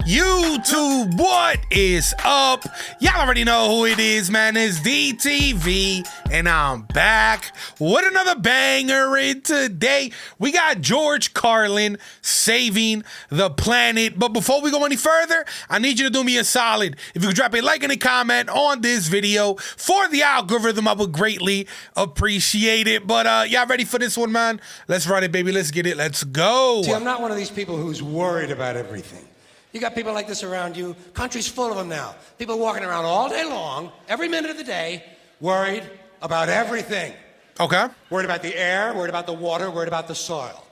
YouTube, what is up? Y'all already know who it is, man. It's DTV, and I'm back with another banger. And today we got George Carlin saving the planet. But before we go any further, I need you to do me a solid. If you could drop a like and a comment on this video for the algorithm, I would greatly appreciate it. But y'all ready for this one, man? Let's run it, baby. Let's get it. Let's go. See, I'm not one of these people who's worried about everything. You got people like this around you. Country's full of them now. People walking around all day long, every minute of the day, worried about everything. Okay. Worried about the air, worried about the water, worried about the soil.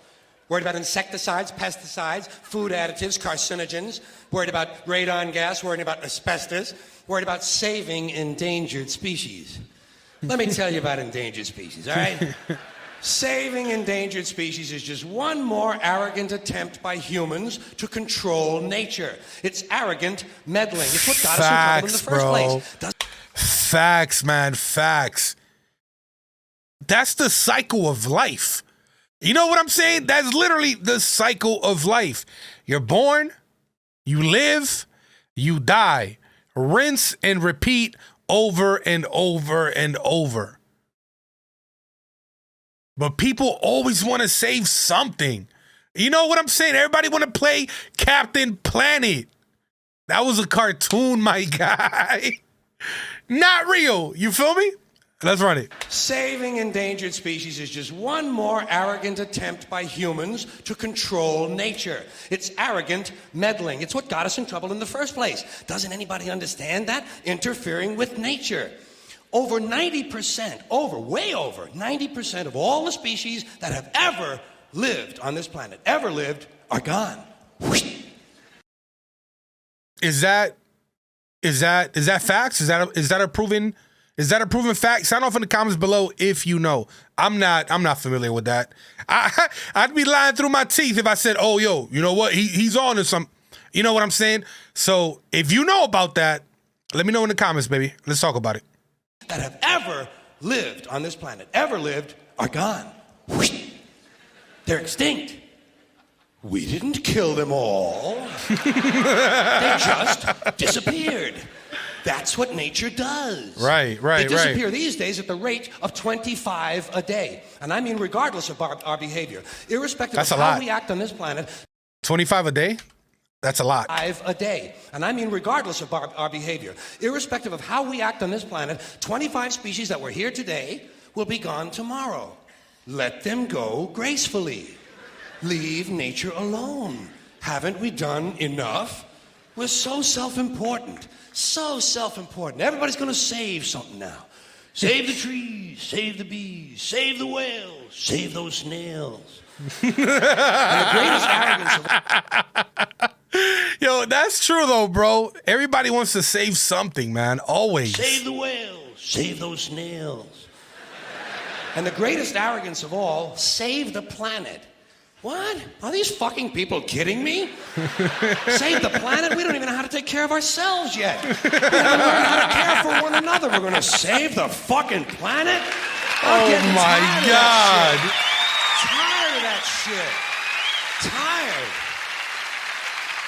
Worried about insecticides, pesticides, food additives, carcinogens. Worried about radon gas, worried about asbestos. Worried about saving endangered species. Let me tell you about endangered species, all right? Saving endangered species is just one more arrogant attempt by humans to control nature. It's arrogant meddling. It's what got us in trouble in the first place. Facts, man, facts. That's the cycle of life. You know what I'm saying? That's literally the cycle of life. You're born, you live, you die. Rinse and repeat over and over and over. But people always want to save something. You know what I'm saying? Everybody want to play Captain Planet. That was a cartoon, my guy. Not real. You feel me? Let's run it. Saving endangered species is just one more arrogant attempt by humans to control nature. It's arrogant meddling. It's what got us in trouble in the first place. Doesn't anybody understand that? Interfering with nature. Over 90%, way over 90% of all the species that have ever lived on this planet, are gone. Is that facts? Is that a proven fact? Sign off in the comments below if you know. I'm not familiar with that. I'd be lying through my teeth if I said, "Oh, yo, you know what? He's on to something." You know what I'm saying? So if you know about that, let me know in the comments, baby. Let's talk about it. That have ever lived on this planet, are gone. They're extinct. We didn't kill them all. They just disappeared. That's what nature does. Right. They disappear these days at the rate of 25 a day. And I mean regardless of our behavior. Irrespective of how we act on this planet. 25 a day? That's a lot. 5 a day. And I mean regardless of our behavior. Irrespective of how we act on this planet, 25 species that were here today will be gone tomorrow. Let them go gracefully. Leave nature alone. Haven't we done enough? We're so self-important. So self-important. Everybody's going to save something now. Save the trees, save the bees, save the whales, save those snails. And the greatest arrogance of... Yo, that's true though, bro. Everybody wants to save something, man. Always. Save the whales, save those snails. And the greatest arrogance of all, save the planet. What? Are these fucking people kidding me? Save the planet? We don't even know how to take care of ourselves yet. We haven't learned how to care for one another. We're going to save the fucking planet? Oh my God. Tired of that shit. Tired.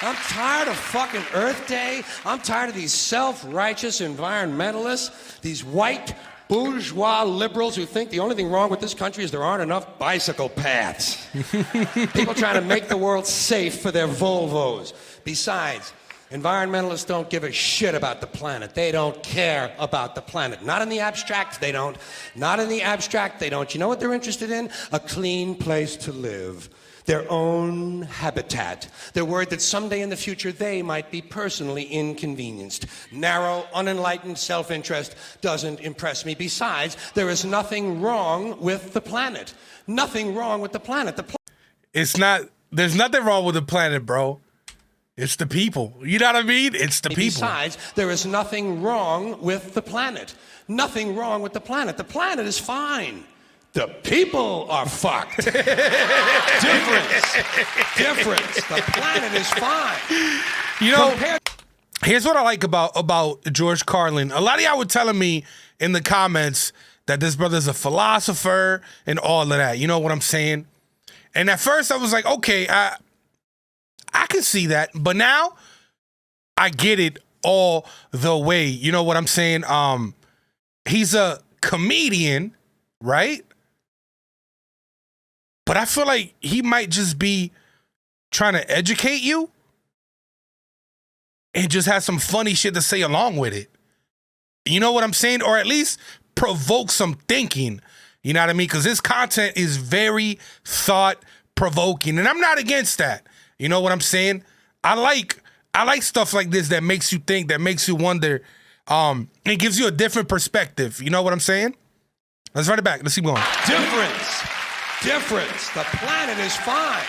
I'm tired of fucking Earth Day. I'm tired of these self-righteous environmentalists, these white bourgeois liberals who think the only thing wrong with this country is there aren't enough bicycle paths. People trying to make the world safe for their Volvos. Besides, environmentalists don't give a shit about the planet. They don't care about the planet. Not in the abstract, they don't. Not in the abstract, they don't. You know what they're interested in? A clean place to live. Their own habitat. They're worried that someday in the future they might be personally inconvenienced. Narrow, unenlightened self-interest doesn't impress me. Besides, there is nothing wrong with the planet. Nothing wrong with the planet. There's nothing wrong with the planet, bro. It's the people. You know what I mean? It's the people. Besides, there is nothing wrong with the planet. Nothing wrong with the planet. The planet is fine. The people are fucked. Difference. The planet is fine. You know, here's what I like about George Carlin. A lot of y'all were telling me in the comments that this brother's a philosopher and all of that. You know what I'm saying? And at first I was like, okay, I can see that. But now I get it all the way. You know what I'm saying? He's a comedian, right? But I feel like he might just be trying to educate you and just have some funny shit to say along with it. You know what I'm saying? Or at least provoke some thinking. You know what I mean? Because his content is very thought-provoking. And I'm not against that. You know what I'm saying? I like stuff like this that makes you think, that makes you wonder. It gives you a different perspective. You know what I'm saying? Let's run it back. Let's keep going. Difference. The planet is fine.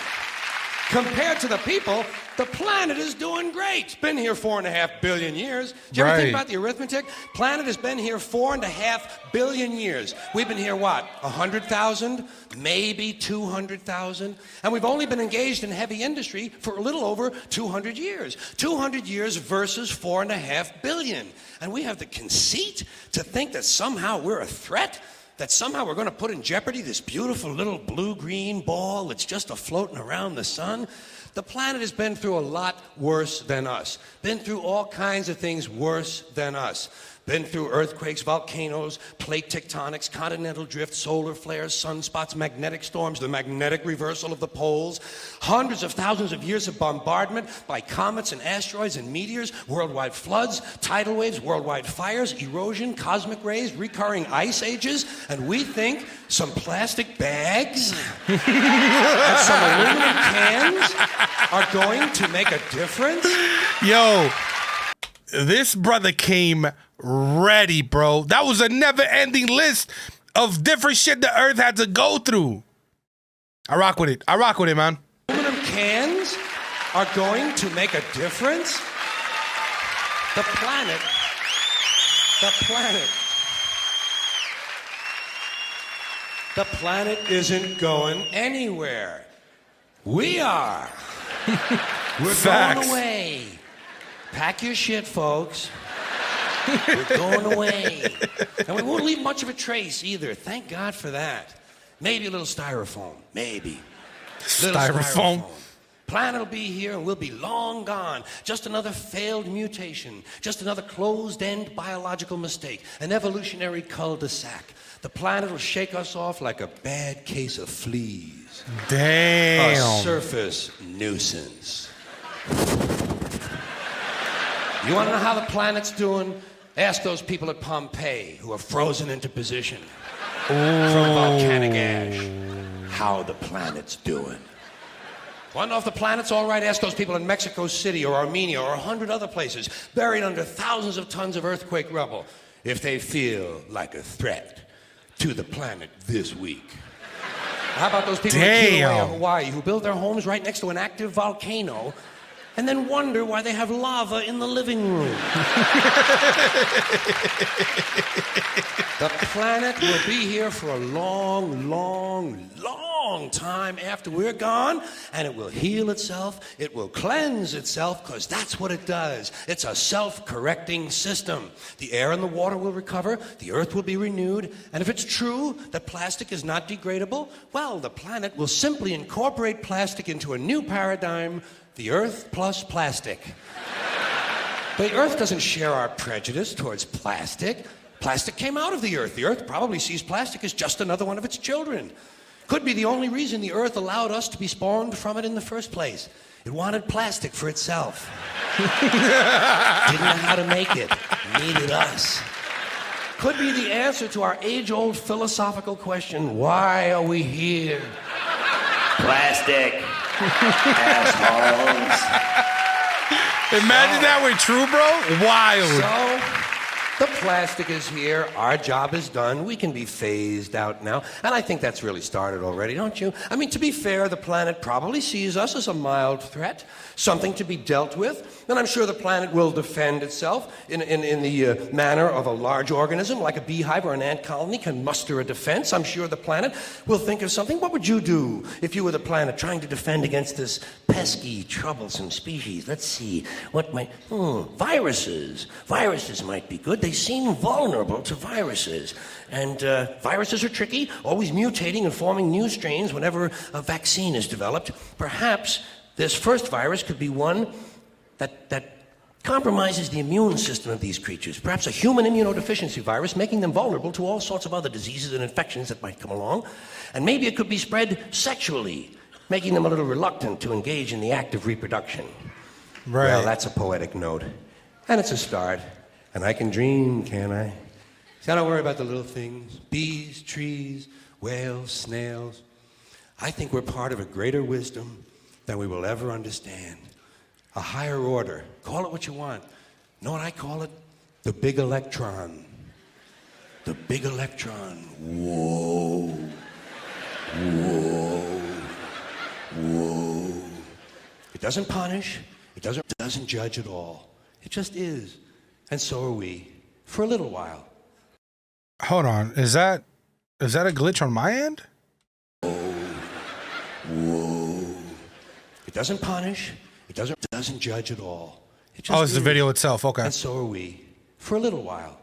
Compared to the people, the planet is doing great. It's been here 4.5 billion years. Did you ever think about the arithmetic? Planet has been here 4.5 billion years. We've been here, what, 100,000? Maybe 200,000? And we've only been engaged in heavy industry for a little over 200 years. 200 years versus 4.5 billion. And we have the conceit to think that somehow we're a threat? That somehow we're going to put in jeopardy this beautiful little blue-green ball that's just a-floating around the sun? The planet has been through a lot worse than us. Been through all kinds of things worse than us. Been through earthquakes, volcanoes, plate tectonics, continental drift, solar flares, sunspots, magnetic storms, the magnetic reversal of the poles, hundreds of thousands of years of bombardment by comets and asteroids and meteors, worldwide floods, tidal waves, worldwide fires, erosion, cosmic rays, recurring ice ages, and we think some plastic bags and some aluminum cans are going to make a difference? Yo, this brother came ready, bro. That was a never-ending list of different shit the Earth had to go through. I rock with it, man. Aluminum cans are going to make a difference? The planet isn't going anywhere. We are. We're going away. Pack your shit, folks. We're going away. And we won't leave much of a trace either. Thank God for that. Maybe a little styrofoam. Maybe. Styrofoam? Planet will be here and we'll be long gone. Just another failed mutation. Just another closed-end biological mistake. An evolutionary cul-de-sac. The planet will shake us off like a bad case of fleas. Damn. A surface nuisance. You want to know how the planet's doing? Ask those people at Pompeii who are frozen into position from volcanic ash how the planet's doing. Want to know if the planet's all right? Ask those people in Mexico City or Armenia or 100 other places buried under thousands of tons of earthquake rubble if they feel like a threat to the planet this week. How about those people in Kilauea, Hawaii, who build their homes right next to an active volcano and then wonder why they have lava in the living room? The planet will be here for a long, long, long time after we're gone, and it will heal itself, it will cleanse itself, because that's what it does. It's a self-correcting system. The air and the water will recover, the earth will be renewed, and if it's true that plastic is not degradable, well, the planet will simply incorporate plastic into a new paradigm, the earth plus plastic. The earth doesn't share our prejudice towards plastic. Plastic came out of the earth. The earth probably sees plastic as just another one of its children. Could be the only reason the earth allowed us to be spawned from it in the first place. It wanted plastic for itself. Didn't know how to make it. Needed us. Could be the answer to our age-old philosophical question, why are we here? Plastic. Assholes. Imagine that were true, bro. Wild. So, the plastic is here. Our job is done. We can be phased out now. And I think that's really started already, don't you? I mean, to be fair, the planet probably sees us as a mild threat, something to be dealt with. And I'm sure the planet will defend itself in the manner of a large organism, like a beehive or an ant colony can muster a defense. I'm sure the planet will think of something. What would you do if you were the planet trying to defend against this pesky, troublesome species? Let's see. What might... viruses. Viruses might be good. They seem vulnerable to viruses. And viruses are tricky, always mutating and forming new strains whenever a vaccine is developed. Perhaps this first virus could be one that compromises the immune system of these creatures, perhaps a human immunodeficiency virus, making them vulnerable to all sorts of other diseases and infections that might come along. And maybe it could be spread sexually, making them a little reluctant to engage in the act of reproduction. Right. Well, that's a poetic note. And it's a start. And I can dream, can't I? See, I don't worry about the little things. Bees, trees, whales, snails. I think we're part of a greater wisdom than we will ever understand. A higher order. Call it what you want. Know what I call it? The big electron. The big electron. Whoa. Whoa. Whoa. It doesn't punish. It doesn't judge at all. It just is. And so are we. For a little while. Hold on. Is that a glitch on my end? Whoa. It doesn't punish. It doesn't judge at all. It just It's the video itself. Okay. And so are we. For a little while.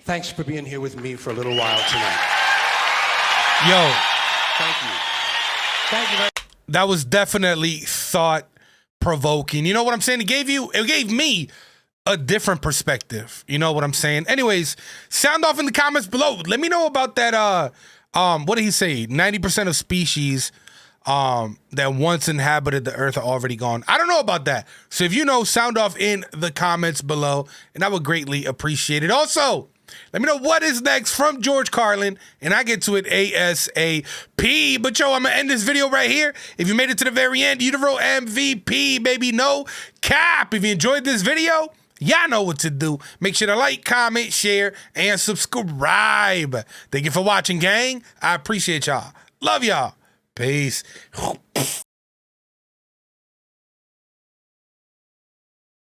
Thanks for being here with me for a little while tonight. Yo. Thank you. Thank you very much. That was definitely thought provoking. You know what I'm saying? It gave me a different perspective. You know what I'm saying? Anyways, sound off in the comments below. Let me know about that. What did he say? 90% of species that once inhabited the earth are already gone. I don't know about that. So if you know, sound off in the comments below, and I would greatly appreciate it. Also, let me know what is next from George Carlin, and I get to it ASAP. But yo, I'm gonna end this video right here. If you made it to the very end, you the real MVP, baby. No cap. If you enjoyed this video, y'all know what to do. Make sure to like, comment, share, and subscribe. Thank you for watching, gang. I appreciate y'all. Love y'all. Peace.